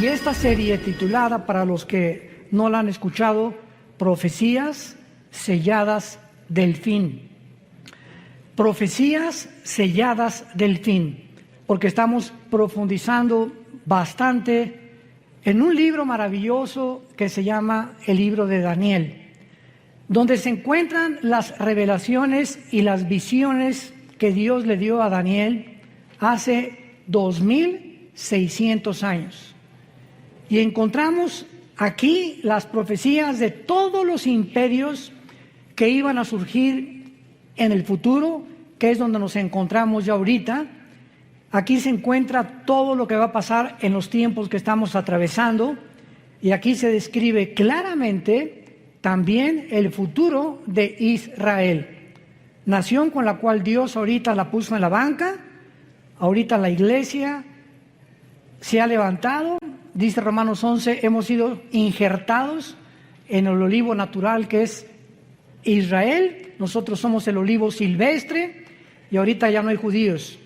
Y esta serie titulada, para los que no la han escuchado, Profecías selladas del fin. Profecías selladas del fin, porque estamos profundizando bastante en un libro maravilloso que se llama el libro de Daniel, donde se encuentran las revelaciones y las visiones que Dios le dio a Daniel hace 2600 años. Y encontramos aquí las profecías de todos los imperios que iban a surgir en el futuro, que es donde nos encontramos ya ahorita. Aquí se encuentra todo lo que va a pasar en los tiempos que estamos atravesando, y aquí se describe claramente también el futuro de Israel, nación con la cual Dios ahorita la puso en la banca. Ahorita la iglesia se ha levantado. Dice Romanos 11, hemos sido injertados en el olivo natural que es Israel. Nosotros somos el olivo silvestre, y ahorita ya no hay judíos,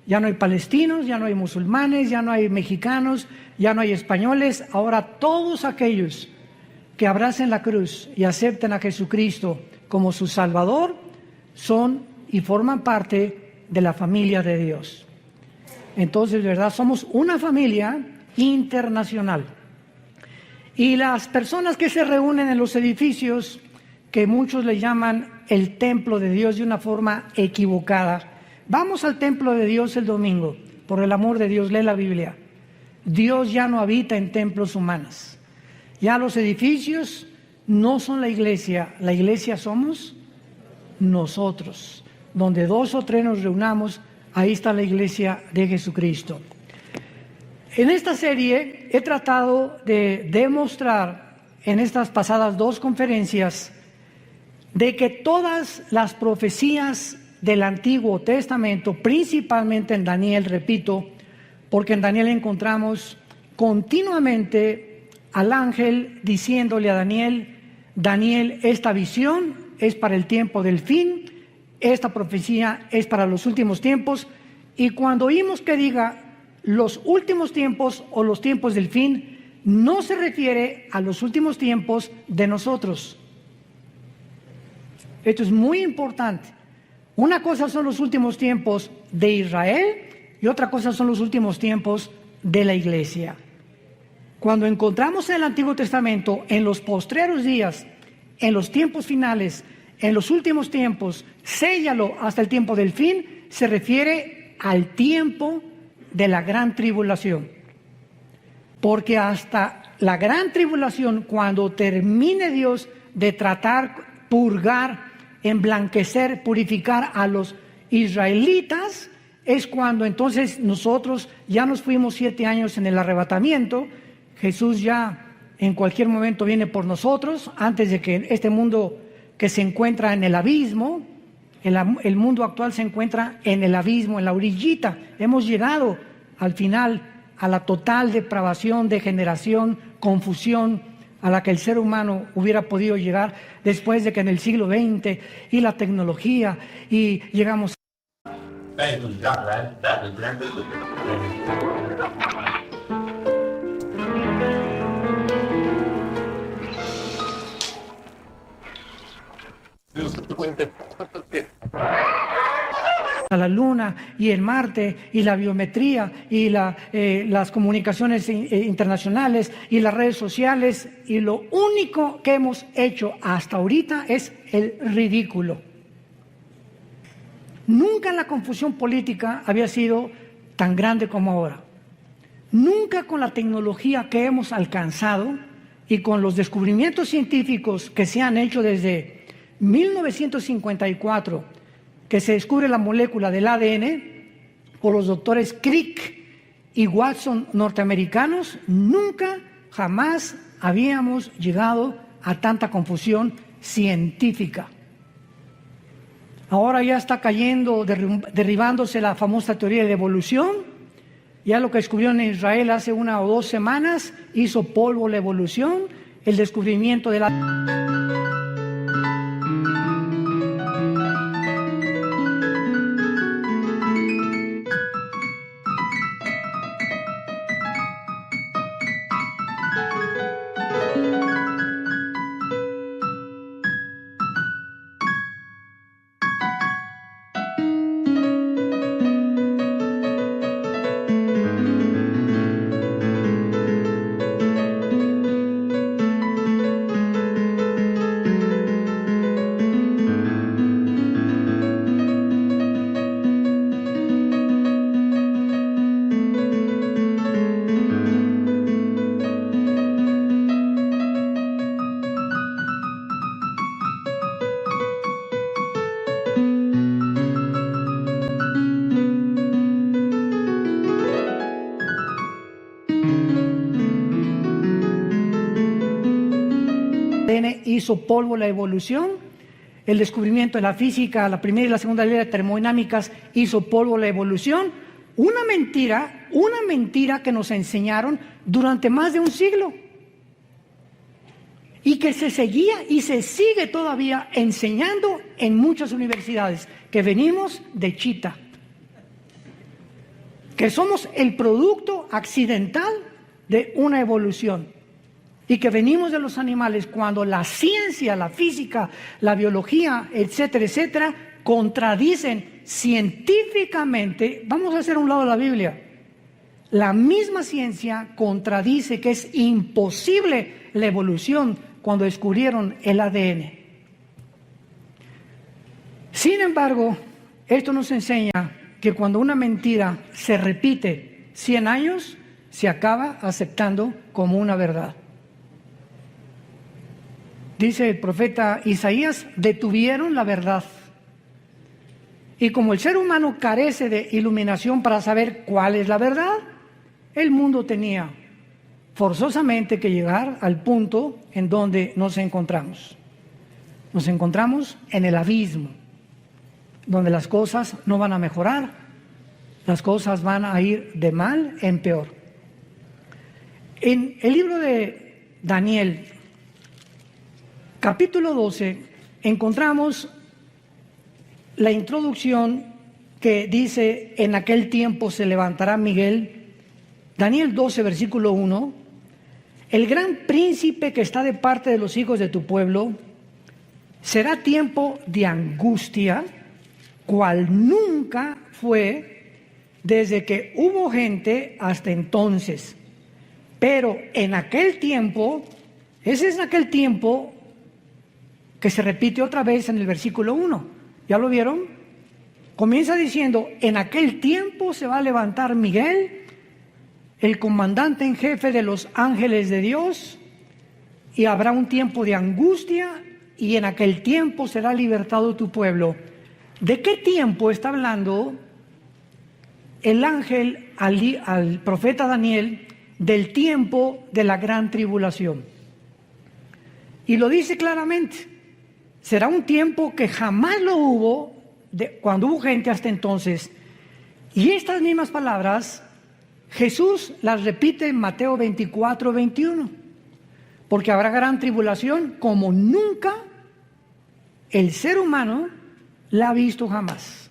ya no hay palestinos, ya no hay musulmanes, ya no hay mexicanos, ya no hay españoles. Ahora todos aquellos que abracen la cruz y acepten a Jesucristo como su Salvador son y forman parte de la familia de Dios. Entonces, de verdad, somos una familia internacional. Y las personas que se reúnen en los edificios, que muchos le llaman el templo de Dios de una forma equivocada. Vamos al templo de Dios el domingo, por el amor de Dios, lee la Biblia. Dios ya no habita en templos humanos. Ya los edificios no son la iglesia somos nosotros. Donde 2 o 3 nos reunamos, ahí está la iglesia de Jesucristo. En esta serie he tratado de demostrar en estas pasadas 2 conferencias de que todas las profecías del Antiguo Testamento, principalmente en Daniel, repito, porque en Daniel encontramos continuamente al ángel diciéndole a Daniel, Daniel, esta visión es para el tiempo del fin, esta profecía es para los últimos tiempos. Y cuando oímos que diga los últimos tiempos o los tiempos del fin, no se refiere a los últimos tiempos de nosotros. Esto es muy importante. Una cosa son los últimos tiempos de Israel y otra cosa son los últimos tiempos de la iglesia. Cuando encontramos en el Antiguo Testamento, en los postreros días, en los tiempos finales, en los últimos tiempos, séllalo hasta el tiempo del fin, se refiere al tiempo de la gran tribulación. Porque hasta la gran tribulación, cuando termine Dios de tratar, purgar, emblanquecer, purificar a los israelitas, es cuando entonces nosotros ya nos fuimos 7 años en el arrebatamiento. Jesús ya en cualquier momento viene por nosotros, antes de que este mundo que se encuentra en el abismo, el mundo actual se encuentra en el abismo, en la orillita. Hemos llegado al final a la total depravación, degeneración, confusión a la que el ser humano hubiera podido llegar después de que en el siglo XX y la tecnología y llegamos. A la Luna y el Marte y la biometría y las comunicaciones internacionales y las redes sociales, y lo único que hemos hecho hasta ahorita es el ridículo. Nunca la confusión política había sido tan grande como ahora. Nunca con la tecnología que hemos alcanzado y con los descubrimientos científicos que se han hecho desde 1954, que se descubre la molécula del ADN por los doctores Crick y Watson norteamericanos, nunca, jamás habíamos llegado a tanta confusión científica. Ahora ya está cayendo, derribándose la famosa teoría de la evolución. Ya lo que descubrieron en Israel hace 1 o 2 semanas hizo polvo la evolución, el descubrimiento de la... hizo polvo la evolución, el descubrimiento de la física, la primera y la segunda ley de termodinámicas hizo polvo la evolución. Una mentira que nos enseñaron durante más de un siglo y que se seguía y se sigue todavía enseñando en muchas universidades, que venimos de Chita, que somos el producto accidental de una evolución y que venimos de los animales, cuando la ciencia, la física, la biología, etcétera, etcétera, contradicen científicamente. Vamos a hacer a un lado la Biblia. La misma ciencia contradice que es imposible la evolución cuando descubrieron el ADN. Sin embargo, esto nos enseña que cuando una mentira se repite 100 años, se acaba aceptando como una verdad. Dice el profeta Isaías, detuvieron la verdad. Y como el ser humano carece de iluminación para saber cuál es la verdad, el mundo tenía forzosamente que llegar al punto en donde nos encontramos. Nos encontramos en el abismo, donde las cosas no van a mejorar, las cosas van a ir de mal en peor. En el libro de Daniel, capítulo 12, encontramos la introducción que dice: en aquel tiempo se levantará Miguel. Daniel 12, versículo 1, el gran príncipe que está de parte de los hijos de tu pueblo. Será tiempo de angustia, cual nunca fue desde que hubo gente hasta entonces. Pero en aquel tiempo, ese es aquel tiempo que se repite otra vez en el versículo 1. ¿Ya lo vieron? Comienza diciendo: en aquel tiempo se va a levantar Miguel, el comandante en jefe de los ángeles de Dios, y habrá un tiempo de angustia, y en aquel tiempo será libertado tu pueblo. ¿De qué tiempo está hablando el ángel al profeta Daniel? Del tiempo de la gran tribulación. Y lo dice claramente: será un tiempo que jamás lo hubo cuando hubo gente hasta entonces. Y estas mismas palabras Jesús las repite en Mateo 24, 21. Porque habrá gran tribulación como nunca el ser humano la ha visto jamás.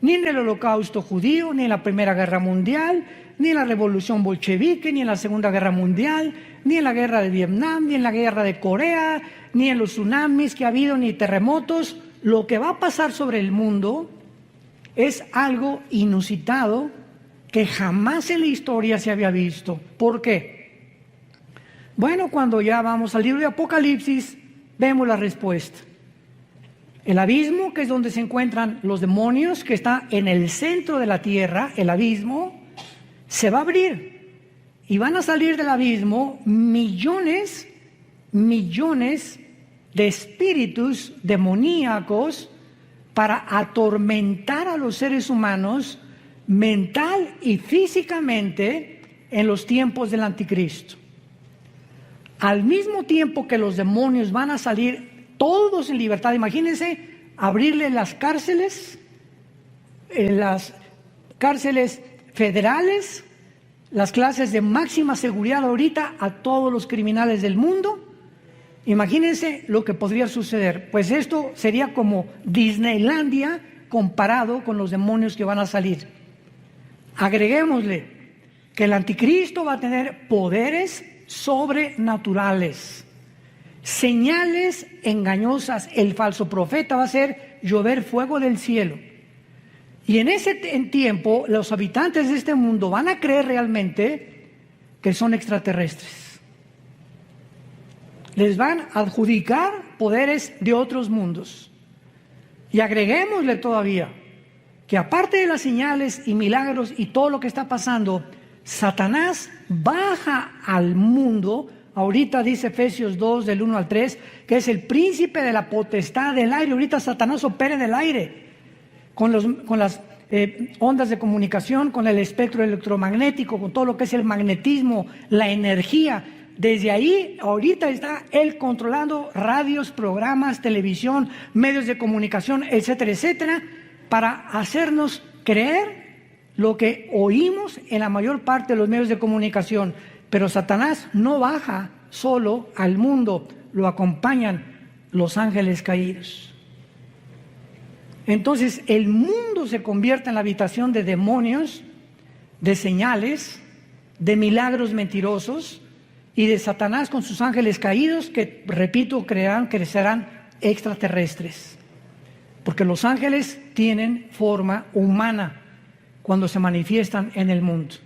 Ni en el Holocausto judío, ni en la Primera Guerra Mundial, ni en la Revolución Bolchevique, ni en la Segunda Guerra Mundial, ni en la Guerra de Vietnam, ni en la Guerra de Corea, ni en los tsunamis que ha habido, ni terremotos. Lo que va a pasar sobre el mundo es algo inusitado que jamás en la historia se había visto. ¿Por qué? Bueno, cuando ya vamos al libro de Apocalipsis, vemos la respuesta. El abismo, que es donde se encuentran los demonios, que está en el centro de la tierra, el abismo, se va a abrir. Y van a salir del abismo millones de espíritus demoníacos para atormentar a los seres humanos mental y físicamente en los tiempos del anticristo. Al mismo tiempo que los demonios van a salir todos en libertad, imagínense abrirle las cárceles federales, las clases de máxima seguridad ahorita a todos los criminales del mundo. Imagínense lo que podría suceder. Pues esto sería como Disneylandia comparado con los demonios que van a salir. Agreguémosle que el anticristo va a tener poderes sobrenaturales, señales engañosas. El falso profeta va a hacer llover fuego del cielo. Y en ese tiempo los habitantes de este mundo van a creer realmente que son extraterrestres. Les van a adjudicar poderes de otros mundos. Y agreguémosle todavía que aparte de las señales y milagros y todo lo que está pasando, Satanás baja al mundo. Ahorita dice Efesios 2 del 1 al 3 que es el príncipe de la potestad del aire. Ahorita Satanás opera en el aire con las ondas de comunicación, con el espectro electromagnético, con todo lo que es el magnetismo, la energía. Desde ahí, ahorita está él controlando radios, programas, televisión, medios de comunicación, etcétera, etcétera, para hacernos creer lo que oímos en la mayor parte de los medios de comunicación. Pero Satanás no baja solo al mundo, lo acompañan los ángeles caídos. Entonces el mundo se convierte en la habitación de demonios, de señales, de milagros mentirosos y de Satanás con sus ángeles caídos que, repito, crecerán extraterrestres. Porque los ángeles tienen forma humana cuando se manifiestan en el mundo.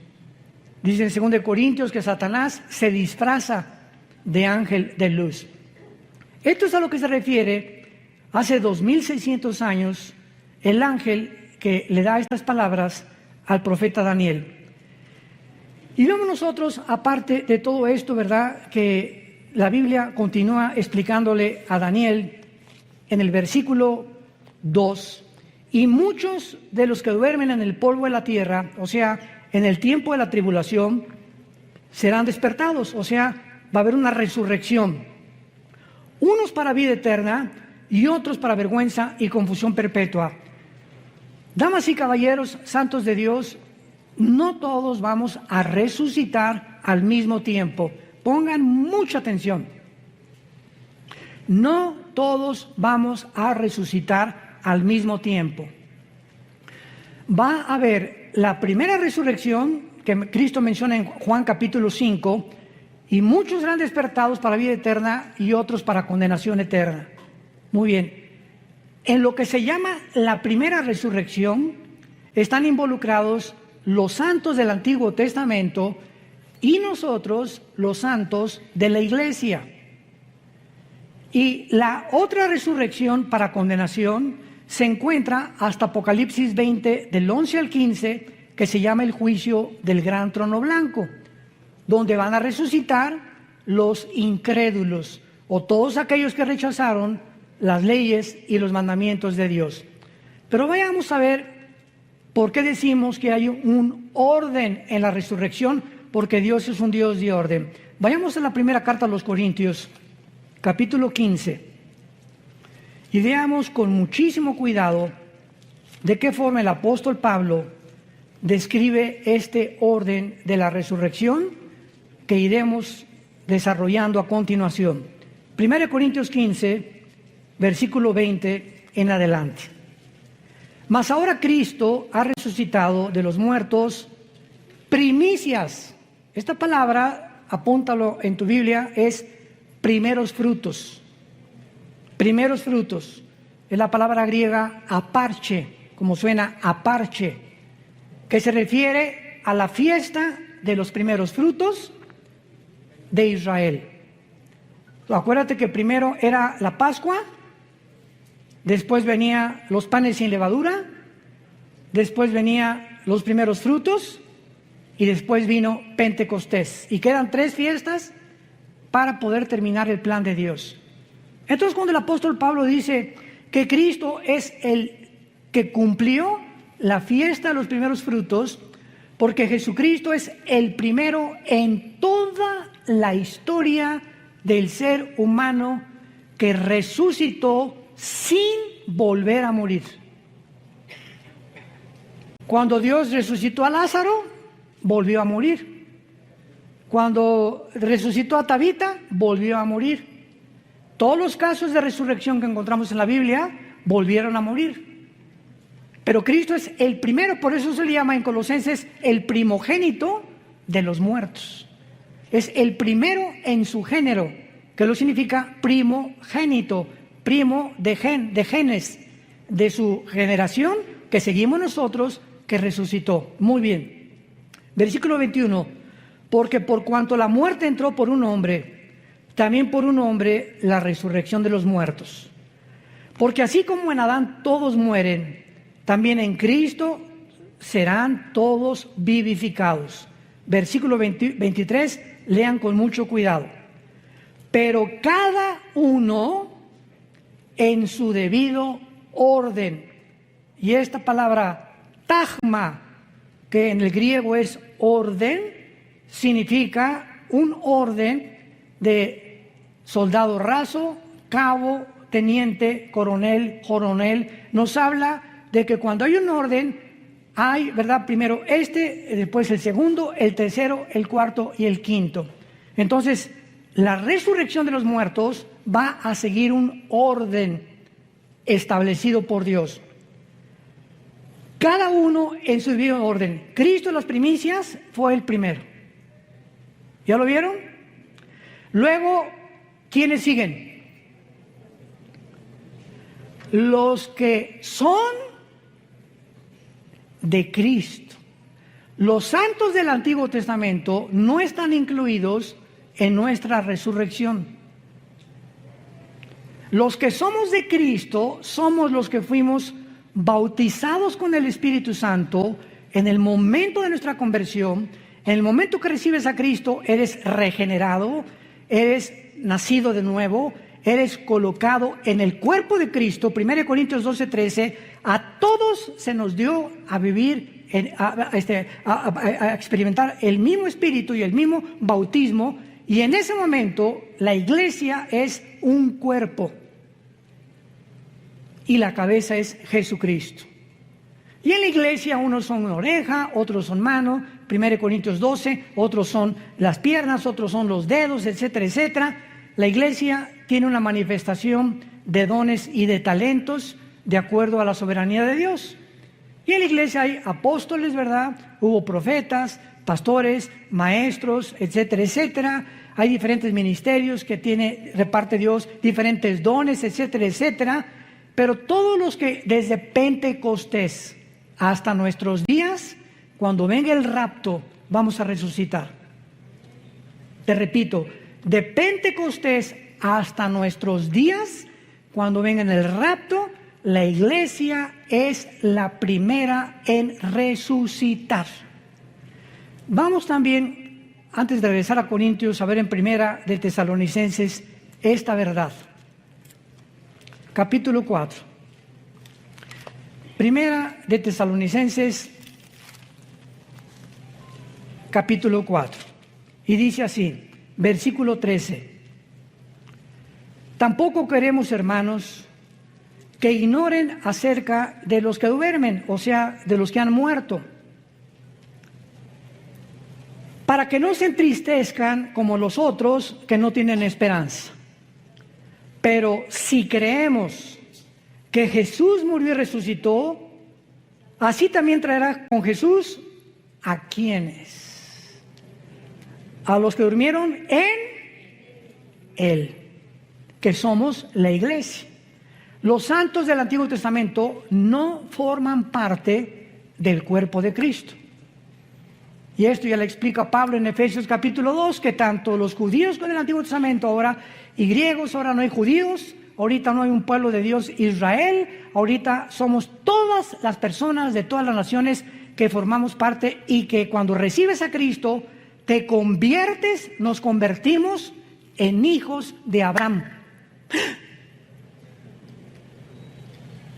Dice en 2 Corintios que Satanás se disfraza de ángel de luz. Esto es a lo que se refiere hace 2600 años el ángel que le da estas palabras al profeta Daniel. Y vemos nosotros, aparte de todo esto, ¿verdad?, que la Biblia continúa explicándole a Daniel en el versículo 2, y muchos de los que duermen en el polvo de la tierra, o sea, en el tiempo de la tribulación, serán despertados, o sea, va a haber una resurrección. Unos para vida eterna y otros para vergüenza y confusión perpetua. Damas y caballeros, santos de Dios, no todos vamos a resucitar al mismo tiempo. Pongan mucha atención. No todos vamos a resucitar al mismo tiempo. Va a haber la primera resurrección que Cristo menciona en Juan capítulo 5, y muchos serán despertados para vida eterna y otros para condenación eterna. Muy bien. En lo que se llama la primera resurrección están involucrados los santos del Antiguo Testamento y nosotros, los santos de la iglesia. Y la otra resurrección para condenación se encuentra hasta Apocalipsis 20, del 11 al 15, que se llama el juicio del gran trono blanco, donde van a resucitar los incrédulos o todos aquellos que rechazaron las leyes y los mandamientos de Dios. Pero vayamos a ver por qué decimos que hay un orden en la resurrección, porque Dios es un Dios de orden. Vayamos a la primera carta a los Corintios, capítulo 15, y veamos con muchísimo cuidado de qué forma el apóstol Pablo describe este orden de la resurrección que iremos desarrollando a continuación. 1 Corintios 15, versículo 20 en adelante. Mas ahora Cristo ha resucitado de los muertos, primicias. Esta palabra, apúntalo en tu Biblia, es primeros frutos. Primeros frutos. Es la palabra griega aparche, como suena aparche, que se refiere a la fiesta de los primeros frutos de Israel. Acuérdate que primero era la Pascua, después venía los panes sin levadura, después venía los primeros frutos y después vino Pentecostés. Y quedan 3 fiestas para poder terminar el plan de Dios. Entonces, cuando el apóstol Pablo dice que Cristo es el que cumplió la fiesta de los primeros frutos, porque Jesucristo es el primero en toda la historia del ser humano que resucitó sin volver a morir. Cuando Dios resucitó a Lázaro, volvió a morir. Cuando resucitó a Tabita, volvió a morir. Todos los casos de resurrección que encontramos en la Biblia volvieron a morir. Pero Cristo es el primero, por eso se le llama en Colosenses el primogénito de los muertos. Es el primero en su género, que lo significa primogénito, primo de genes, de su generación que seguimos nosotros, que resucitó. Muy bien. Versículo 21. Porque por cuanto la muerte entró por un hombre, también por un hombre la resurrección de los muertos. Porque así como en Adán todos mueren, también en Cristo serán todos vivificados. Versículo 23, lean con mucho cuidado. Pero cada uno en su debido orden. Y esta palabra tagma, que en el griego es orden, significa un orden de soldado raso, cabo, teniente, coronel, nos habla de que cuando hay un orden, hay, ¿verdad? Primero después el segundo, el tercero, el cuarto y el quinto. Entonces, la resurrección de los muertos va a seguir un orden establecido por Dios. Cada uno en su debido orden. Cristo en las primicias fue el primero. ¿Ya lo vieron? Luego, ¿quiénes siguen? Los que son de Cristo. Los santos del Antiguo Testamento no están incluidos en nuestra resurrección. Los que somos de Cristo somos los que fuimos bautizados con el Espíritu Santo en el momento de nuestra conversión. En el momento que recibes a Cristo, eres regenerado, eres nacido de nuevo, eres colocado en el cuerpo de Cristo. 1 Corintios 12:13, a todos se nos dio a vivir, a experimentar el mismo Espíritu y el mismo bautismo, y en ese momento la iglesia es un cuerpo y la cabeza es Jesucristo. Y en la iglesia unos son una oreja, otros son mano, 1 Corintios 12, otros son las piernas, otros son los dedos, etcétera, etcétera. La iglesia tiene una manifestación de dones y de talentos de acuerdo a la soberanía de Dios. Y en la iglesia hay apóstoles, ¿verdad? Hubo profetas, pastores, maestros, etcétera, etcétera. Hay diferentes ministerios que reparte Dios, diferentes dones, etcétera, etcétera. Pero todos los que desde Pentecostés hasta nuestros días, cuando venga el rapto, vamos a resucitar. Te repito, de Pentecostés hasta nuestros días, cuando venga el rapto, la iglesia es la primera en resucitar. Vamos también, antes de regresar a Corintios, a ver en Primera de Tesalonicenses esta verdad. Capítulo 4. Primera de Tesalonicenses, capítulo 4. Y dice así, versículo 13. Tampoco queremos, hermanos, que ignoren acerca de los que duermen, o sea, de los que han muerto, para que no se entristezcan como los otros que no tienen esperanza. Pero si creemos que Jesús murió y resucitó, así también traerá con Jesús ¿a quiénes? A los que durmieron en Él, que somos la iglesia. Los santos del Antiguo Testamento no forman parte del cuerpo de Cristo. Y esto ya le explica Pablo en Efesios capítulo 2, que tanto los judíos con el Antiguo Testamento ahora y griegos, ahora no hay judíos, ahorita no hay un pueblo de Dios Israel, ahorita somos todas las personas de todas las naciones que formamos parte, y que cuando recibes a Cristo te conviertes, nos convertimos en hijos de Abraham.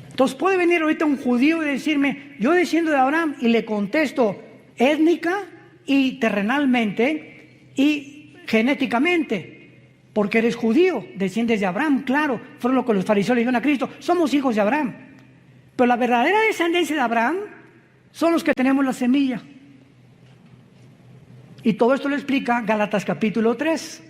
Entonces puede venir ahorita un judío y decirme, yo desciendo de Abraham, y le contesto étnica y terrenalmente y genéticamente, porque eres judío, desciendes de Abraham, claro, fueron lo que los fariseos le dijeron a Cristo, somos hijos de Abraham. Pero la verdadera descendencia de Abraham son los que tenemos la semilla. Y todo esto lo explica Gálatas capítulo 3.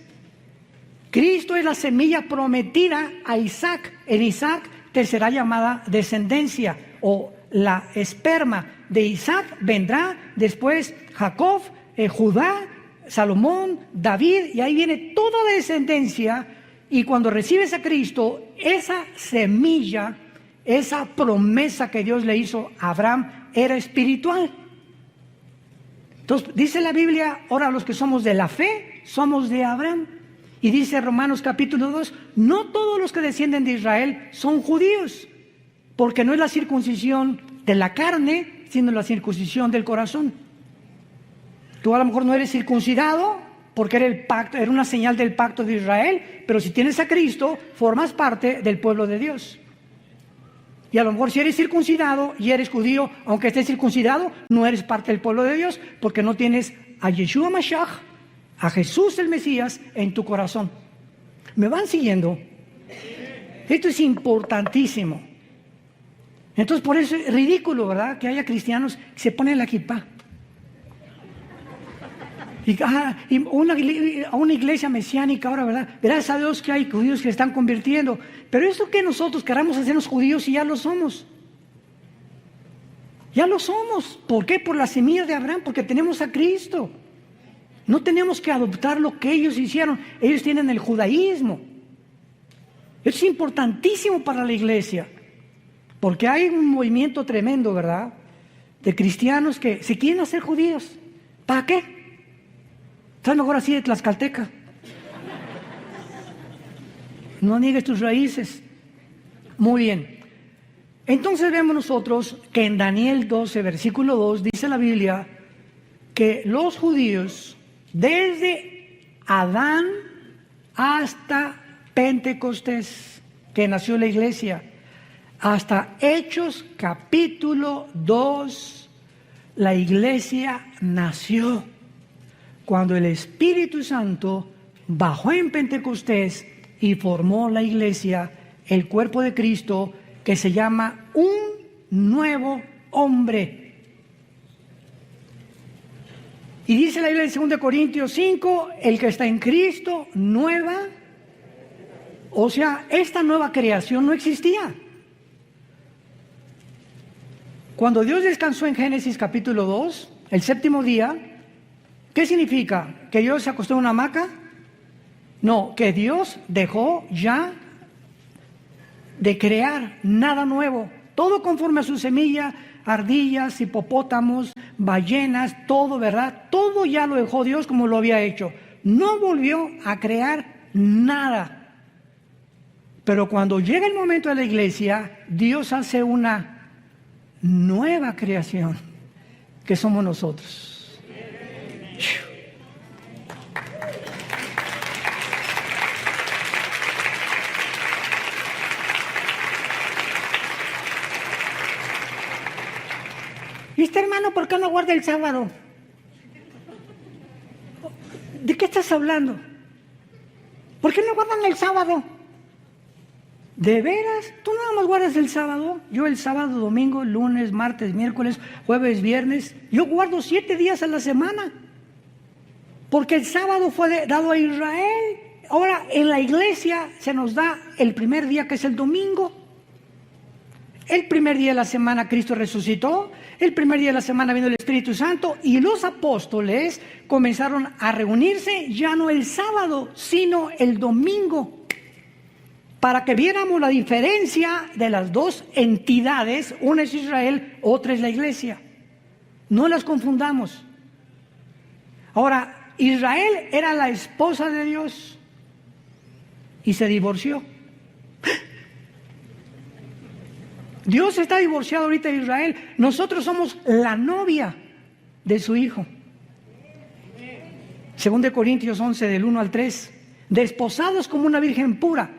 Cristo es la semilla prometida a Isaac. En Isaac te será llamada descendencia, o la esperma de Isaac vendrá después Jacob, Judá, Salomón, David, y ahí viene toda la descendencia. Y cuando recibes a Cristo, esa semilla, esa promesa que Dios le hizo a Abraham era espiritual. Entonces dice la Biblia, ahora los que somos de la fe, somos de Abraham. Y dice Romanos capítulo 2, no todos los que descienden de Israel son judíos, porque no es la circuncisión de la carne, sino la circuncisión del corazón. Tú a lo mejor no eres circuncidado porque era el pacto, era una señal del pacto de Israel, pero si tienes a Cristo, formas parte del pueblo de Dios. Y a lo mejor si eres circuncidado y eres judío, aunque estés circuncidado, no eres parte del pueblo de Dios, porque no tienes a Yeshua Mashiach, a Jesús el Mesías en tu corazón. ¿Me van siguiendo? Esto es importantísimo. Entonces, por eso es ridículo, ¿verdad?, que haya cristianos que se ponen la kipá. Y a una iglesia mesiánica ahora, ¿verdad? Gracias a Dios que hay judíos que se están convirtiendo. Pero esto que nosotros queramos hacernos judíos y ya lo somos. Ya lo somos. ¿Por qué? Por la semilla de Abraham, porque tenemos a Cristo. No tenemos que adoptar lo que ellos hicieron. Ellos tienen el judaísmo. Es importantísimo para la iglesia, porque hay un movimiento tremendo, ¿verdad?, de cristianos que se quieren hacer judíos. ¿Para qué? Estás mejor así de tlaxcalteca. No niegues tus raíces. Muy bien. Entonces vemos nosotros que en Daniel 12, versículo 2, dice la Biblia que los judíos, desde Adán hasta Pentecostés, que nació la iglesia, hasta Hechos capítulo 2, la iglesia nació cuando el Espíritu Santo bajó en Pentecostés y formó la iglesia, el cuerpo de Cristo, que se llama un nuevo hombre. Y dice la Biblia en 2 Corintios 5, el que está en Cristo, nueva. O sea, esta nueva creación no existía. Cuando Dios descansó en Génesis capítulo 2, el séptimo día, ¿qué significa? ¿Que Dios se acostó en una hamaca? No, que Dios dejó ya de crear nada nuevo. Todo conforme a su semilla, ardillas, hipopótamos, ballenas, todo, ¿verdad? Todo ya lo dejó Dios como lo había hecho. No volvió a crear nada. Pero cuando llega el momento de la iglesia, Dios hace una nueva creación, que somos nosotros. ¿Y este hermano por qué no guarda el sábado? ¿De qué estás hablando? ¿Por qué no guardan el sábado? ¿De veras? ¿Tú nada más guardas el sábado? Yo el sábado, domingo, lunes, martes, miércoles, jueves, viernes. Yo guardo 7 días a la semana. Porque el sábado fue dado a Israel. Ahora en la iglesia se nos da el primer día, que es el domingo. El primer día de la semana Cristo resucitó. El primer día de la semana vino el Espíritu Santo. Y los apóstoles comenzaron a reunirse ya no el sábado, sino el domingo, para que viéramos la diferencia de las dos entidades. Una es Israel, otra es la iglesia. No las confundamos. Ahora, Israel era la esposa de Dios y se divorció. Dios está divorciado ahorita de Israel. Nosotros somos la novia de su hijo. 2 Corintios 11, del 1 al 3. Desposados como una virgen pura.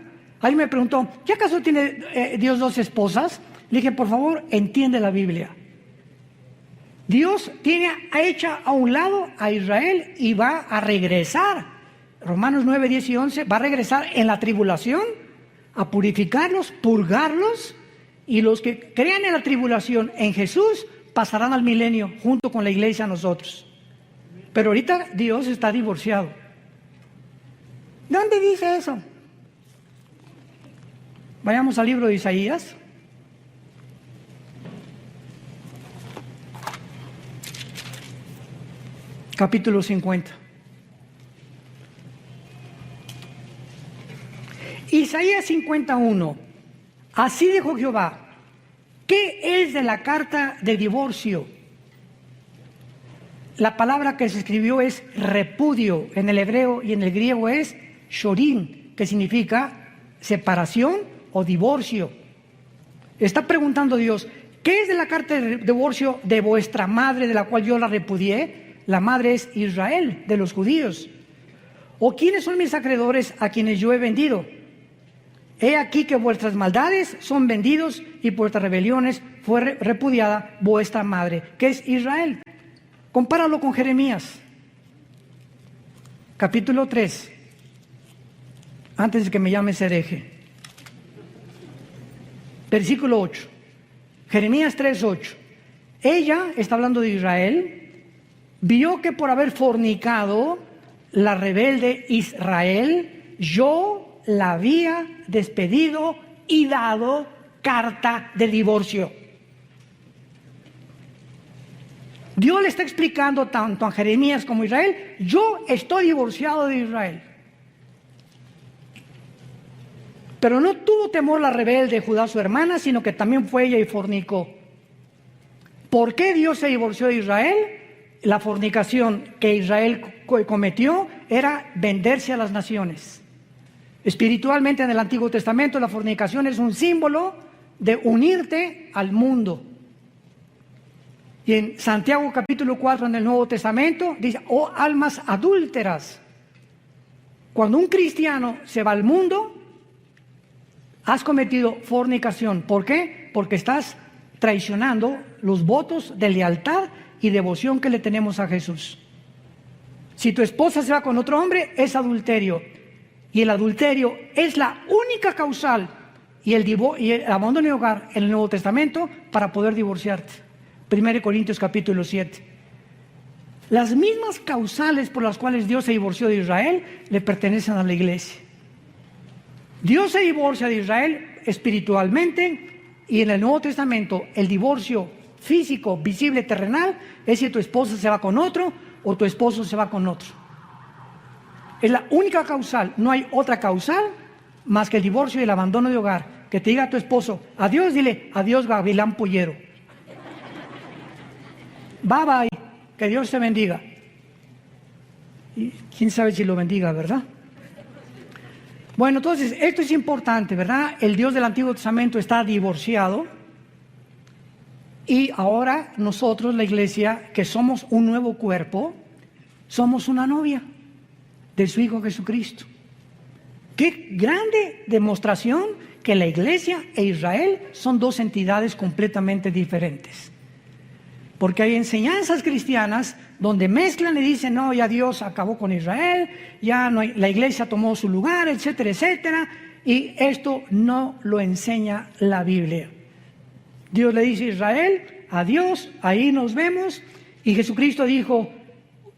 Alguien me preguntó, ¿qué acaso tiene Dios 2 esposas? Le dije, por favor, entiende la Biblia. Dios tiene hecha a un lado a Israel y va a regresar. Romanos 9, 10 y 11, va a regresar en la tribulación a purificarlos, purgarlos, y los que crean en la tribulación en Jesús pasarán al milenio junto con la iglesia, nosotros. Pero ahorita Dios está divorciado. ¿Dónde dice eso? Vayamos al libro de Isaías. Capítulo 50. Isaías 51. Así dijo Jehová: ¿qué es de la carta de divorcio? La palabra que se escribió es repudio en el hebreo, y en el griego es shorin, que significa separación o divorcio. Está preguntando Dios: ¿qué es de la carta de divorcio de vuestra madre, de la cual yo la repudié? La madre es Israel, de los judíos. ¿O quiénes son mis acreedores a quienes yo he vendido? He aquí que vuestras maldades son vendidos y por vuestras rebeliones fue repudiada vuestra madre, que es Israel. Compáralo con Jeremías, capítulo 3, antes de que me llames hereje. Versículo 8. Jeremías 3:8. Ella, está hablando de Israel, vio que por haber fornicado la rebelde Israel, yo la había despedido y dado carta de divorcio. Dios le está explicando tanto a Jeremías como a Israel: yo estoy divorciado de Israel. Pero no tuvo temor la rebelde Judá, su hermana, sino que también fue ella y fornicó. ¿Por qué Dios se divorció de Israel? La fornicación que Israel cometió era venderse a las naciones. Espiritualmente, en el Antiguo Testamento, la fornicación es un símbolo de unirte al mundo. Y en Santiago capítulo 4 en el Nuevo Testamento dice: oh almas adúlteras. Cuando un cristiano se va al mundo, has cometido fornicación. ¿Por qué? Porque estás traicionando los votos de lealtad y devoción que le tenemos a Jesús. Si tu esposa se va con otro hombre, es adulterio. Y el adulterio es la única causal y el abandono de hogar en el Nuevo Testamento para poder divorciarte. 1 Corintios capítulo 7. Las mismas causales por las cuales Dios se divorció de Israel le pertenecen a la iglesia. Dios se divorcia de Israel espiritualmente, y en el Nuevo Testamento el divorcio físico, visible, terrenal, es si tu esposa se va con otro o tu esposo se va con otro. Es la única causal, no hay otra causal más que el divorcio y el abandono de hogar. Que te diga a tu esposo: adiós, dile: adiós, gavilán pollero. Bye bye, que Dios te bendiga. Y quién sabe si lo bendiga, ¿verdad? Bueno, entonces, esto es importante, ¿verdad? El Dios del Antiguo Testamento está divorciado, y ahora nosotros, la iglesia, que somos un nuevo cuerpo, somos una novia de su Hijo Jesucristo. Qué grande demostración que la iglesia e Israel son dos entidades completamente diferentes. Porque hay enseñanzas cristianas donde mezclan y dicen: no, ya Dios acabó con Israel, ya no hay, la iglesia tomó su lugar, etcétera, etcétera. Y esto no lo enseña la Biblia. Dios le dice a Israel: adiós, ahí nos vemos. Y Jesucristo dijo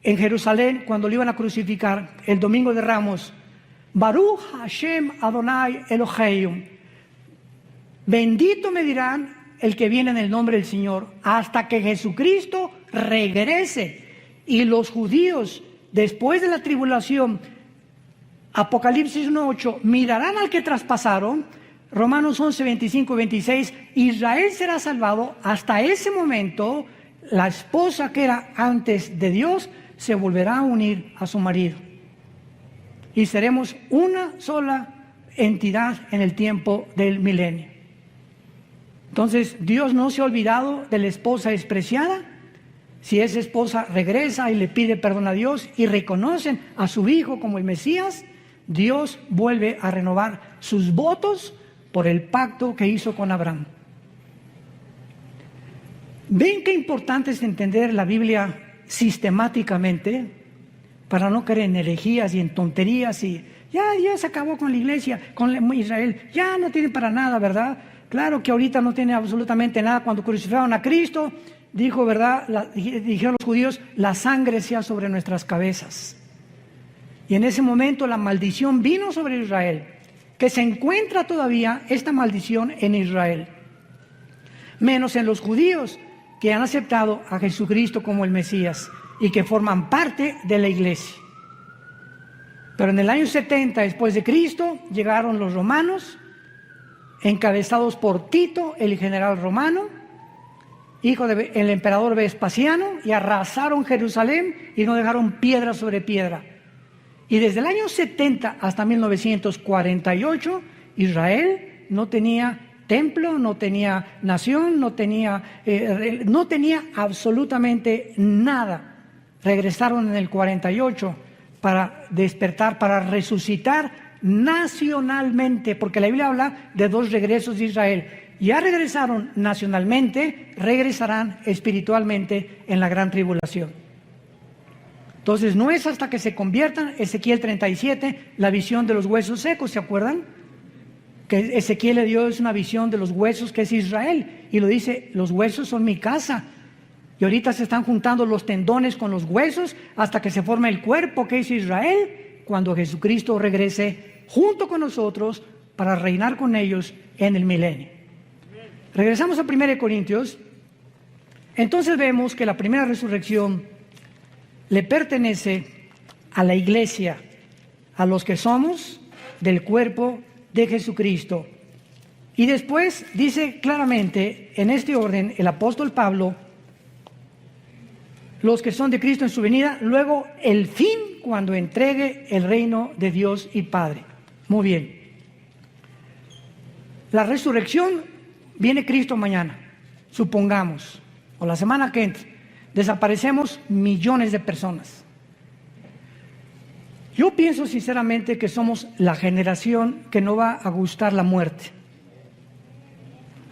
en Jerusalén, cuando lo iban a crucificar, el domingo de Ramos: Baruch Hashem Adonai Eloheinu. Bendito me dirán el que viene en el nombre del Señor, hasta que Jesucristo regrese. Y los judíos, después de la tribulación, Apocalipsis 1:8, mirarán al que traspasaron. Romanos 11, 25 y 26, Israel será salvado. Hasta ese momento, la esposa que era antes de Dios se volverá a unir a su marido. Y seremos una sola entidad en el tiempo del milenio. Entonces, Dios no se ha olvidado de la esposa despreciada. Si esa esposa regresa y le pide perdón a Dios y reconocen a su hijo como el Mesías, Dios vuelve a renovar sus votos por el pacto que hizo con Abraham. ¿Ven qué importante es entender la Biblia sistemáticamente para no caer en herejías y en tonterías? Y ya se acabó con la iglesia, con Israel, ya no tiene para nada, ¿verdad? Claro que ahorita no tiene absolutamente nada. Cuando crucificaron a Cristo, dijo, ¿verdad? Dijeron los judíos: la sangre sea sobre nuestras cabezas. Y en ese momento la maldición vino sobre Israel, que se encuentra todavía esta maldición en Israel, menos en los judíos que han aceptado a Jesucristo como el Mesías y que forman parte de la iglesia. Pero en el año 70 después de Cristo llegaron los romanos, encabezados por Tito, el general romano, hijo del emperador Vespasiano, y arrasaron Jerusalén y no dejaron piedra sobre piedra. Y desde el año 70 hasta 1948, Israel no tenía templo, no tenía nación, no tenía absolutamente nada. Regresaron en el 48 para despertar, para resucitar nacionalmente, porque la Biblia habla de dos regresos de Israel. Ya regresaron nacionalmente, regresarán espiritualmente en la gran tribulación. Entonces no es hasta que se conviertan, Ezequiel 37, la visión de los huesos secos, ¿se acuerdan? Que Ezequiel le dio es una visión de los huesos que es Israel, y lo dice, los huesos son mi casa. Y ahorita se están juntando los tendones con los huesos hasta que se forme el cuerpo que es Israel, cuando Jesucristo regrese junto con nosotros para reinar con ellos en el milenio. Regresamos a 1 Corintios. Entonces vemos que la primera resurrección le pertenece a la iglesia, a los que somos del cuerpo de Jesucristo. Y después dice claramente, en este orden, el apóstol Pablo, los que son de Cristo en su venida, luego el fin cuando entregue el reino de Dios y Padre. Muy bien. La resurrección, viene Cristo mañana, supongamos, o la semana que entra, desaparecemos millones de personas. Yo pienso sinceramente que somos la generación que no va a gustar la muerte,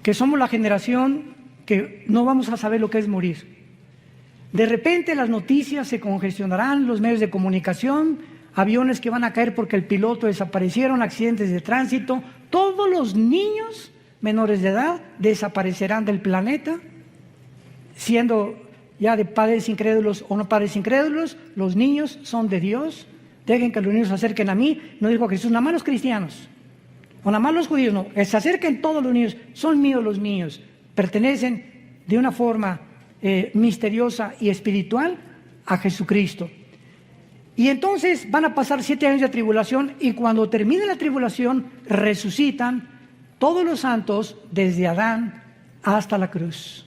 que somos la generación que no vamos a saber lo que es morir. De repente las noticias se congestionarán, los medios de comunicación, aviones que van a caer porque el piloto desaparecieron, accidentes de tránsito, todos los niños menores de edad desaparecerán del planeta, siendo ya de padres incrédulos o no padres incrédulos, los niños son de Dios. Dejen que los niños se acerquen a mí. No dijo Jesús, nada más los cristianos, o nada más los judíos, no, que se acerquen todos los niños, son míos los niños, pertenecen de una forma misteriosa y espiritual a Jesucristo. Y entonces van a pasar 7 años de tribulación, y cuando termine la tribulación resucitan todos los santos desde Adán hasta la cruz.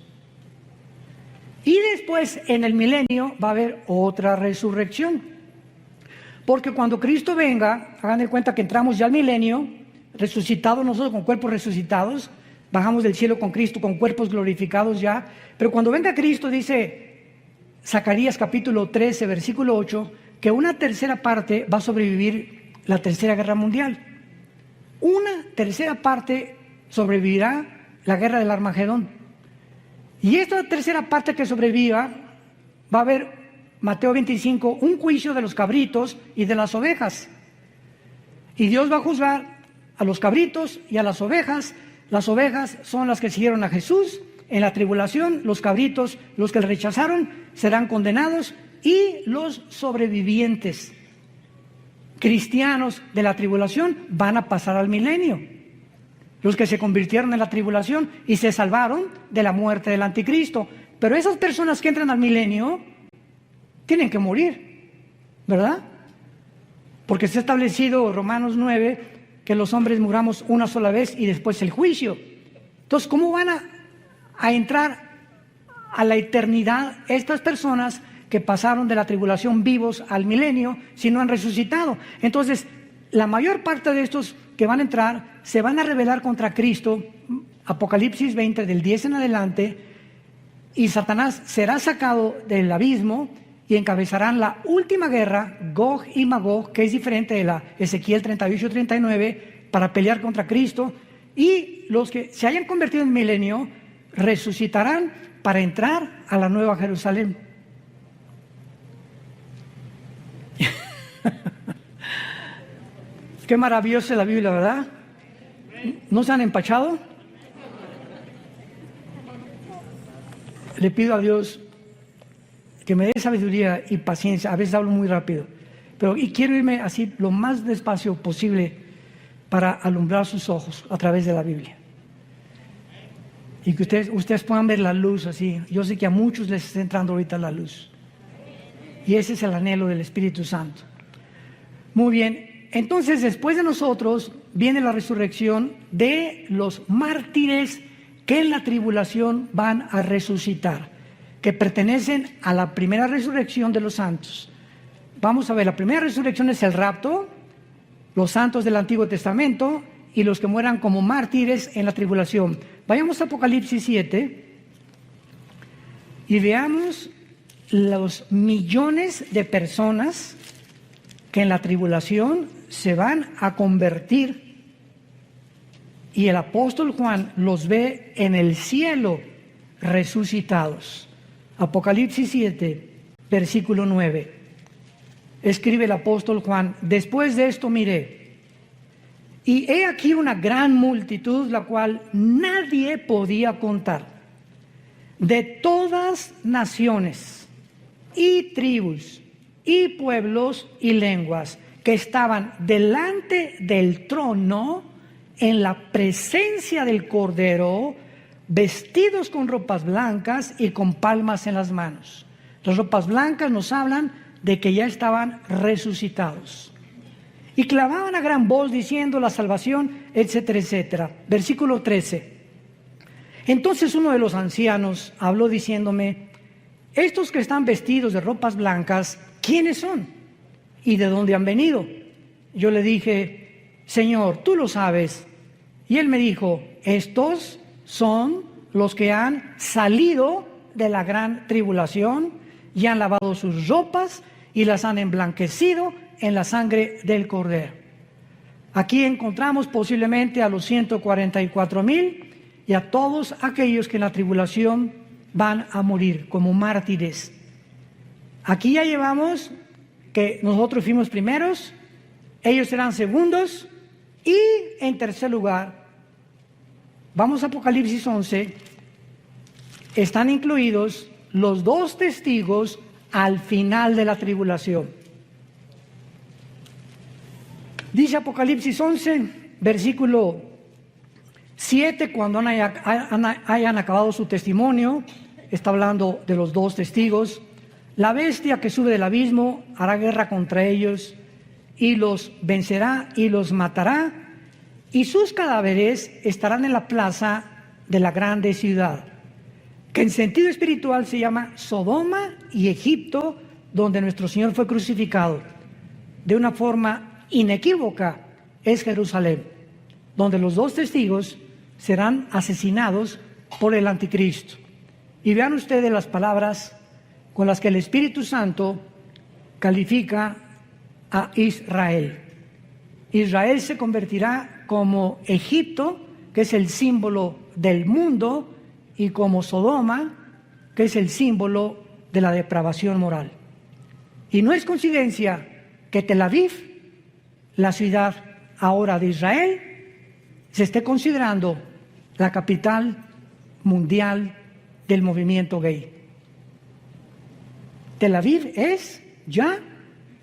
Y después en el milenio va a haber otra resurrección, porque cuando Cristo venga, hagan de cuenta que entramos ya al milenio, resucitados nosotros con cuerpos resucitados, bajamos del cielo con Cristo con cuerpos glorificados ya, pero cuando venga Cristo, dice Zacarías capítulo 13, versículo 8, que una tercera parte va a sobrevivir la tercera guerra mundial. Una tercera parte sobrevivirá la guerra del Armagedón. Y esta tercera parte que sobreviva, va a haber, Mateo 25, un juicio de los cabritos y de las ovejas. Y Dios va a juzgar a los cabritos y a las ovejas. Las ovejas son las que siguieron a Jesús en la tribulación, los cabritos, los que le rechazaron, serán condenados, y los sobrevivientes cristianos de la tribulación van a pasar al milenio. Los que se convirtieron en la tribulación y se salvaron de la muerte del anticristo. Pero esas personas que entran al milenio tienen que morir, ¿verdad? Porque se ha establecido Romanos 9 que los hombres muramos una sola vez y después el juicio. Entonces, ¿cómo van a entrar a la eternidad estas personas que pasaron de la tribulación vivos al milenio si no han resucitado? Entonces, la mayor parte de estos que van a entrar se van a rebelar contra Cristo, Apocalipsis 20, del 10 en adelante, y Satanás será sacado del abismo y encabezarán la última guerra, Gog y Magog, que es diferente de la Ezequiel 38 y 39, para pelear contra Cristo, y los que se hayan convertido en milenio resucitarán para entrar a la nueva Jerusalén. Qué maravillosa es la Biblia, ¿verdad? ¿No se han empachado? Le pido a Dios que me dé sabiduría y paciencia. A veces hablo muy rápido, pero quiero irme así lo más despacio posible para alumbrar sus ojos a través de la Biblia. Y que ustedes puedan ver la luz así. Yo sé que a muchos les está entrando ahorita la luz. Y ese es el anhelo del Espíritu Santo. Muy bien. Entonces, después de nosotros viene la resurrección de los mártires que en la tribulación van a resucitar, que pertenecen a la primera resurrección de los santos. Vamos a ver, la primera resurrección es el rapto, los santos del Antiguo Testamento y los que mueran como mártires en la tribulación. Vayamos a Apocalipsis 7 y veamos los millones de personas que en la tribulación se van a convertir, y el apóstol Juan los ve en el cielo resucitados. Apocalipsis 7, versículo 9. escribe el apóstol Juan, después de esto miré, y he aquí una gran multitud, la cual nadie podía contar, de todas naciones y tribus y pueblos y lenguas, que estaban delante del trono en la presencia del Cordero, vestidos con ropas blancas y con palmas en las manos. Las ropas blancas nos hablan de que ya estaban resucitados. Y clamaban a gran voz diciendo la salvación, etcétera, etcétera. Versículo 13. Entonces uno de los ancianos habló diciéndome, estos que están vestidos de ropas blancas, ¿quiénes son? ¿Y de dónde han venido? Yo le dije, Señor, tú lo sabes. Y él me dijo, estos son los que han salido de la gran tribulación y han lavado sus ropas y las han emblanquecido en la sangre del Cordero. Aquí encontramos posiblemente a los 144,000 y a todos aquellos que en la tribulación van a morir como mártires. Aquí ya llevamos que nosotros fuimos primeros, ellos serán segundos y en tercer lugar, vamos a Apocalipsis 11, están incluidos los 2 testigos al final de la tribulación. Dice Apocalipsis 11, versículo 7, cuando hayan acabado su testimonio, está hablando de los 2 testigos, la bestia que sube del abismo hará guerra contra ellos y los vencerá y los matará, y sus cadáveres estarán en la plaza de la grande ciudad, que en sentido espiritual se llama Sodoma y Egipto, donde nuestro Señor fue crucificado. De una forma inequívoca es Jerusalén, donde los 2 testigos serán asesinados por el anticristo. Y vean ustedes las palabras con las que el Espíritu Santo califica a Israel. Israel se convertirá como Egipto, que es el símbolo del mundo, y como Sodoma, que es el símbolo de la depravación moral. Y no es coincidencia que Tel Aviv, la ciudad ahora de Israel, se esté considerando la capital mundial del movimiento gay. Tel Aviv es ya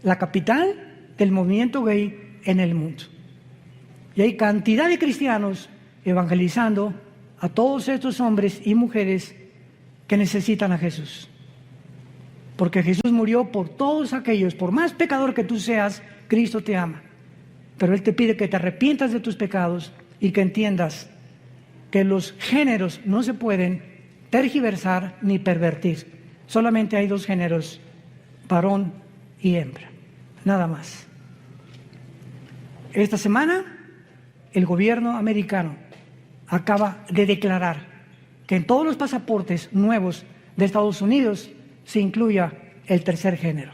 la capital del movimiento gay en el mundo. Y hay cantidad de cristianos evangelizando a todos estos hombres y mujeres que necesitan a Jesús. Porque Jesús murió por todos aquellos, por más pecador que tú seas, Cristo te ama. Pero Él te pide que te arrepientas de tus pecados y que entiendas que los géneros no se pueden tergiversar ni pervertir. Solamente hay 2 géneros, varón y hembra, nada más. Esta semana, el gobierno americano acaba de declarar que en todos los pasaportes nuevos de Estados Unidos se incluya el tercer género.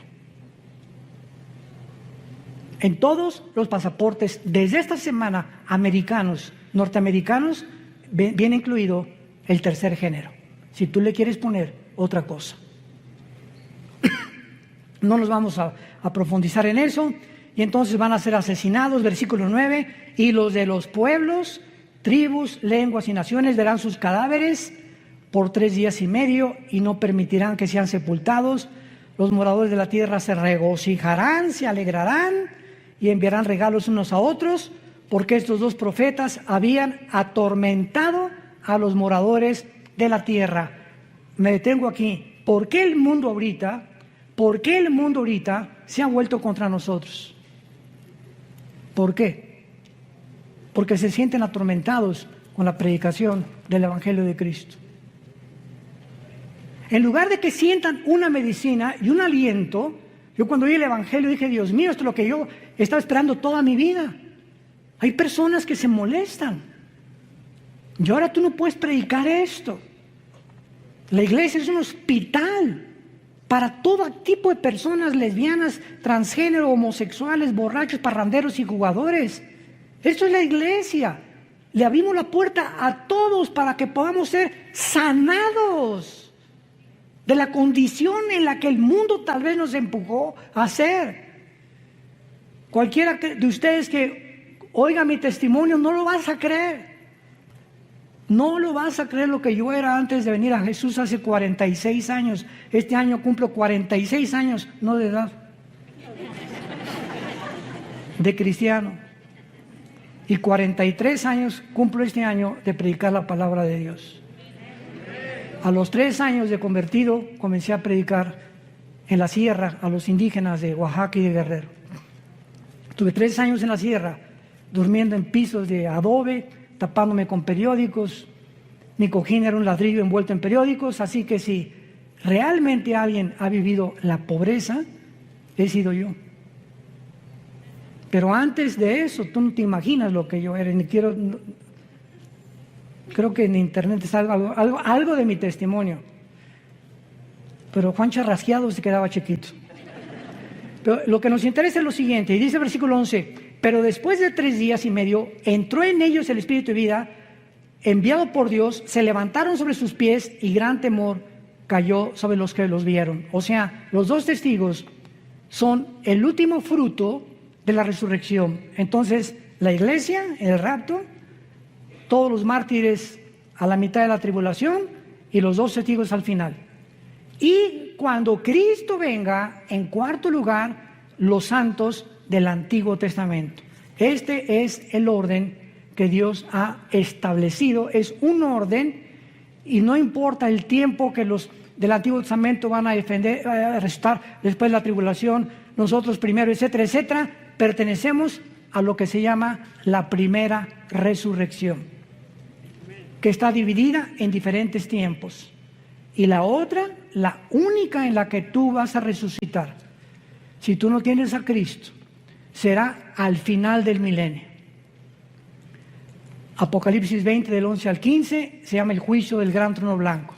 En todos los pasaportes, desde esta semana, americanos, norteamericanos, viene incluido el tercer género. Si tú le quieres poner otra cosa. No nos vamos a profundizar en eso. Y entonces van a ser asesinados, versículo 9, y los de los pueblos, tribus, lenguas y naciones verán sus cadáveres por 3 días y medio y no permitirán que sean sepultados. Los moradores de la tierra se regocijarán, se alegrarán y enviarán regalos unos a otros, porque estos 2 profetas habían atormentado a los moradores de la tierra. Me detengo aquí. ¿Por qué el mundo ahorita se ha vuelto contra nosotros? ¿Por qué? Porque se sienten atormentados con la predicación del Evangelio de Cristo. En lugar de que sientan una medicina y un aliento, yo cuando oí el Evangelio dije, Dios mío, esto es lo que yo estaba esperando toda mi vida. Hay personas que se molestan. Y ahora tú no puedes predicar esto. La iglesia es un hospital para todo tipo de personas, lesbianas, transgénero, homosexuales, borrachos, parranderos y jugadores. Esto es la iglesia. Le abrimos la puerta a todos para que podamos ser sanados de la condición en la que el mundo tal vez nos empujó a ser. Cualquiera de ustedes que oiga mi testimonio, no lo vas a creer. No lo vas a creer lo que yo era antes de venir a Jesús hace 46 años. Este año cumplo 46 años, no de edad, de cristiano. Y 43 años cumplo este año de predicar la palabra de Dios. A los 3 años de convertido comencé a predicar en la sierra a los indígenas de Oaxaca y de Guerrero. Estuve 3 años en la sierra, durmiendo en pisos de adobe, tapándome con periódicos. Mi cojín era un ladrillo envuelto en periódicos, así que si realmente alguien ha vivido la pobreza, he sido yo. Pero antes de eso, tú no te imaginas lo que yo era, ni quiero... Creo que en internet está algo de mi testimonio. Pero Juan Charrasqueado se quedaba chiquito. Pero lo que nos interesa es lo siguiente, y dice el versículo 11, pero después de 3 días y medio, entró en ellos el Espíritu de vida, enviado por Dios, se levantaron sobre sus pies y gran temor cayó sobre los que los vieron. O sea, los 2 testigos son el último fruto de la resurrección. Entonces, la iglesia, el rapto, todos los mártires a la mitad de la tribulación y los 2 testigos al final. Y cuando Cristo venga, en cuarto lugar, los santos del Antiguo Testamento. Este es el orden que Dios ha establecido, es un orden y no importa el tiempo que los del Antiguo Testamento van a defender, a restar después de la tribulación, nosotros primero, etcétera, etcétera, pertenecemos a lo que se llama la primera resurrección, que está dividida en diferentes tiempos. Y la otra, la única en la que tú vas a resucitar, si tú no tienes a Cristo, será al final del milenio. Apocalipsis 20 del 11 al 15 se llama el juicio del gran trono blanco.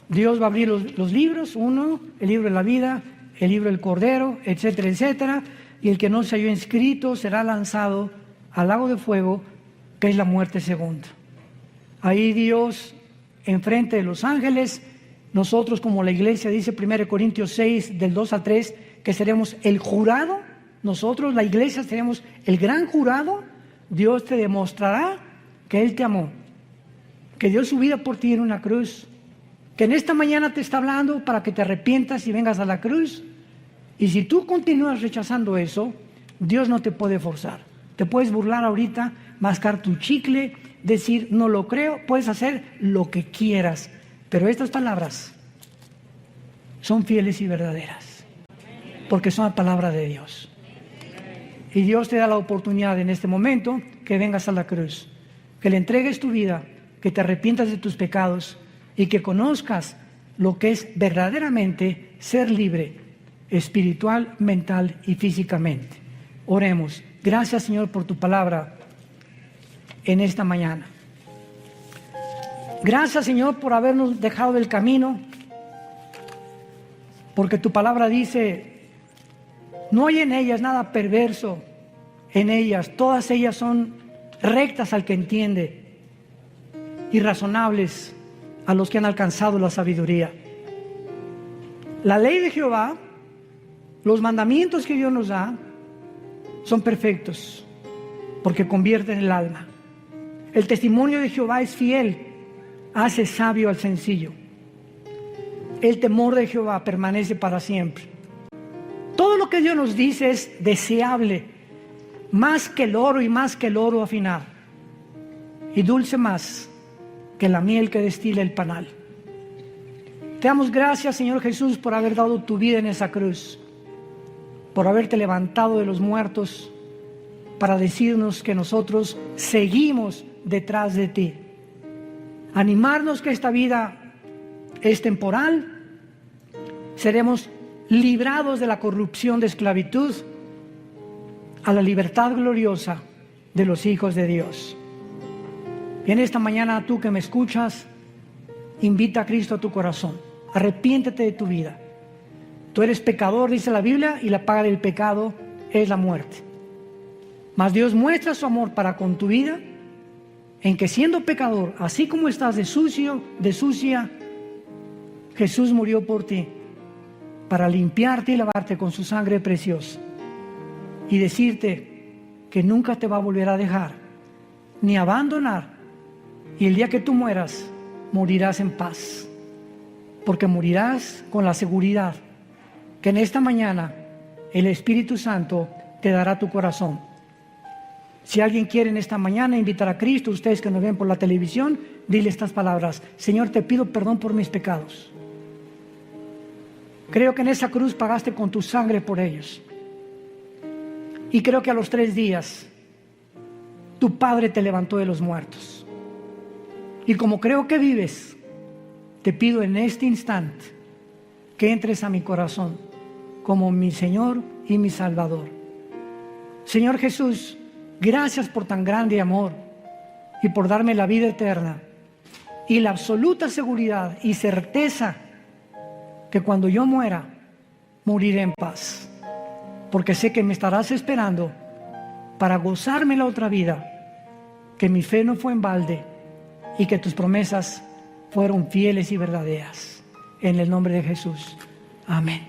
Dios va a abrir los libros, uno, el libro de la vida, el libro del Cordero, etcétera, etcétera, y el que no se halló inscrito será lanzado al lago de fuego, que es la muerte segunda. Ahí Dios, enfrente de los ángeles, nosotros como la iglesia, dice 1 Corintios 6 del 2 al 3, que seremos el jurado, nosotros la iglesia seremos el gran jurado. Dios te demostrará que Él te amó, que dio su vida por ti en una cruz, que en esta mañana te está hablando para que te arrepientas y vengas a la cruz. Y si tú continúas rechazando eso, Dios no te puede forzar. Te puedes burlar ahorita, mascar tu chicle, decir no lo creo, puedes hacer lo que quieras, pero estas palabras son fieles y verdaderas, porque son la palabra de Dios. Y Dios te da la oportunidad en este momento que vengas a la cruz, que le entregues tu vida, que te arrepientas de tus pecados y que conozcas lo que es verdaderamente ser libre, espiritual, mental y físicamente. Oremos. Gracias, Señor, por tu palabra en esta mañana. Gracias, Señor, por habernos dejado del camino, porque tu palabra dice, no hay en ellas nada perverso, en ellas, todas ellas son rectas al que entiende y razonables a los que han alcanzado la sabiduría. La ley de Jehová, los mandamientos que Dios nos da, son perfectos, porque convierten el alma. El testimonio de Jehová es fiel, hace sabio al sencillo. El temor de Jehová permanece para siempre. Todo lo que Dios nos dice es deseable, más que el oro y más que el oro afinar, y dulce más que la miel que destila el panal. Te damos gracias, Señor Jesús, por haber dado tu vida en esa cruz, por haberte levantado de los muertos para decirnos que nosotros seguimos detrás de ti. Animarnos que esta vida es temporal, seremos librados de la corrupción de esclavitud a la libertad gloriosa de los hijos de Dios. Y en esta mañana, tú que me escuchas, invita a Cristo a tu corazón. Arrepiéntete de tu vida. Tú eres pecador, dice la Biblia, y la paga del pecado es la muerte. Mas Dios muestra su amor para con tu vida, en que siendo pecador, así como estás de sucio, de sucia, Jesús murió por ti, para limpiarte y lavarte con su sangre preciosa. y decirte que nunca te va a volver a dejar ni abandonar, y el día que tú mueras, morirás en paz, porque morirás con la seguridad que en esta mañana el Espíritu Santo te dará tu corazón. Si alguien quiere en esta mañana invitar a Cristo, ustedes que nos ven por la televisión, dile estas palabras: Señor, te pido perdón por mis pecados. Creo que en esa cruz pagaste con tu sangre por ellos. Y creo que a los 3 días tu Padre te levantó de los muertos. Y como creo que vives, te pido en este instante que entres a mi corazón como mi Señor y mi Salvador. Señor Jesús, gracias por tan grande amor y por darme la vida eterna y la absoluta seguridad y certeza que cuando yo muera, moriré en paz, porque sé que me estarás esperando para gozarme la otra vida, que mi fe no fue en balde y que tus promesas fueron fieles y verdaderas. En el nombre de Jesús. Amén.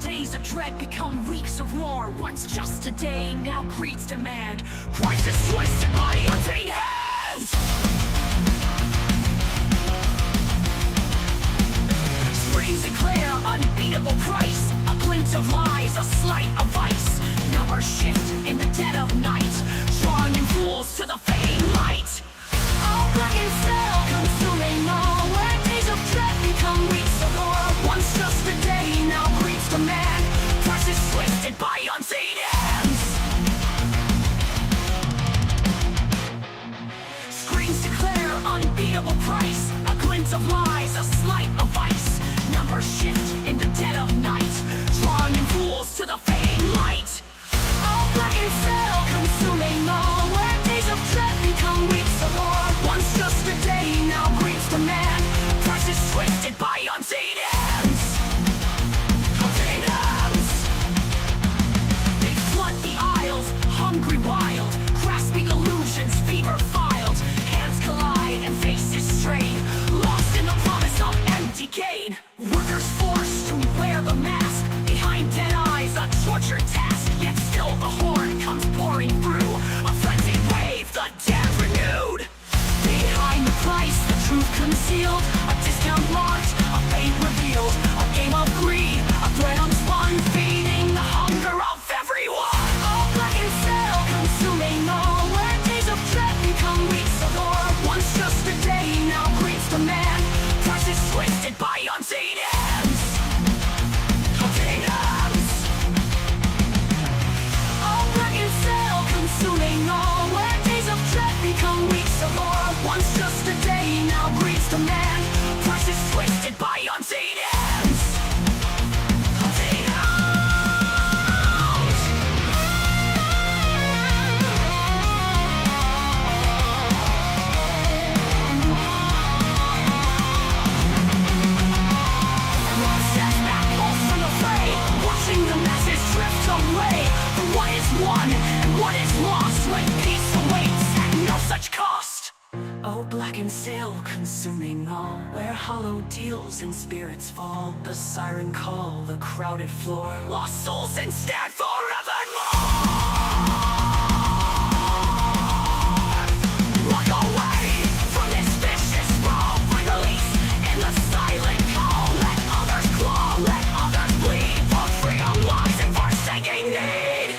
Days of dread become weeks of war. Once just a day, now creeds demand. Crisis twisted by unseen hands. Screams declare unbeatable price. A glint of lies, a slight of vice. Numbers shift in the dead of night, drawing in fools to the fading light. All black and cell, consuming all. Where days of dread become weeks of war. Once just a day, now creeps demand. Crisis twisted by unseen hands. Screens declare unbeatable price. A glint of lies, a slight of vice. Numbers shift in the dead of night, drawing in fools to the fading light. All black and cell, consuming all. Where days of dread become weeks of war. Once just a day, now creeps demand. Crisis twisted by unseen hands. Unseen hands. They flood the aisles, hungry wild, grasping illusions, fever filed. Hands collide and faces strain, lost in the promise of empty gain. Workers forced to wear the mask, behind dead eyes a tortured task. Yet still the horde comes pouring through, a frenzied wave, the dead renewed. Behind the price, the truth concealed, a discount marked, a fate revealed. A game of greed, a threat unspun, feeding the hunger of everyone. All black and cell, consuming all. Where days of dread become weeks of war. Once just a day, now creeps demand. Crisis twisted by unseen hands. Unseen hands. All black and cell, consuming all. Where days of dread become weeks of war. Once just a day, now creeps demand. Crisis twisted by unseen hands. Unseen hands. One step back, pulse from the fray, watching the masses drift away. For what is won and what is lost when peace awaits at no such cost. Oh, blackened sail, consuming all. Where hollow deals and spirits fall. The siren call, the crowded floor. Lost souls instead forevermore. Walk away from this vicious brawl. Find release in the silent call. Let others claw, let others bleed. For freedom lies in forsaking need.